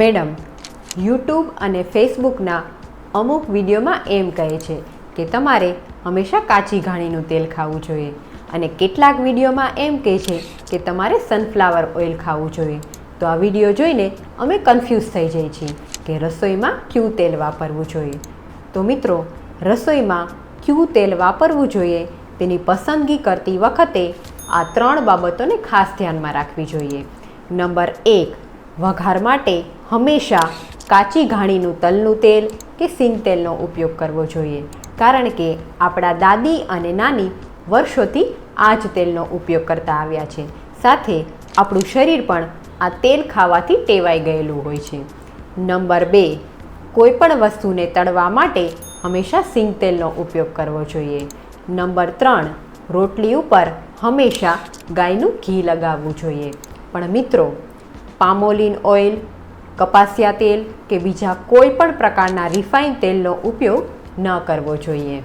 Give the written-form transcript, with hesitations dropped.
Madam, YouTube અને ફેસબુકના અમુક વિડીયોમાં એમ કહે છે કે તમારે હંમેશા કાચી ઘાણીનું તેલ ખાવું જોઈએ અને કેટલાક વિડીયોમાં એમ કહે છે કે તમારે સનફ્લાવર ઓઇલ ખાવું જોઈએ. તો આ વિડીયો જોઈને અમે કન્ફ્યુઝ થઈ જઈએ છીએ કે રસોઈમાં કયું તેલ વાપરવું જોઈએ. તો મિત્રો, રસોઈમાં કયું તેલ વાપરવું જોઈએ તેની પસંદગી કરતી વખતે આ 3 બાબતોને ખાસ ધ્યાનમાં રાખવી જોઈએ. નંબર 1, વઘાર માટે હંમેશા કાચી ઘાણીનું તલનું તેલ કે સિંગ તેલનો ઉપયોગ કરવો જોઈએ, કારણ કે આપણા દાદી અને નાની વર્ષોથી આ જ તેલનો ઉપયોગ કરતા આવ્યા છે. સાથે આપણું શરીર પણ આ તેલ ખાવાથી ટેવાઈ ગયેલું હોય છે. નંબર 2, કોઈપણ વસ્તુને તળવા માટે હંમેશા સિંગ તેલનો ઉપયોગ કરવો જોઈએ. નંબર 3, રોટલી ઉપર હંમેશા ગાયનું ઘી લગાવવું જોઈએ. પણ મિત્રો, પામોલીન ઓઇલ, કપાસિયા તેલ કે બીજા કોઈ પણ પ્રકારના રિફાઇન તેલનો ઉપયોગ ન કરવો જોઈએ.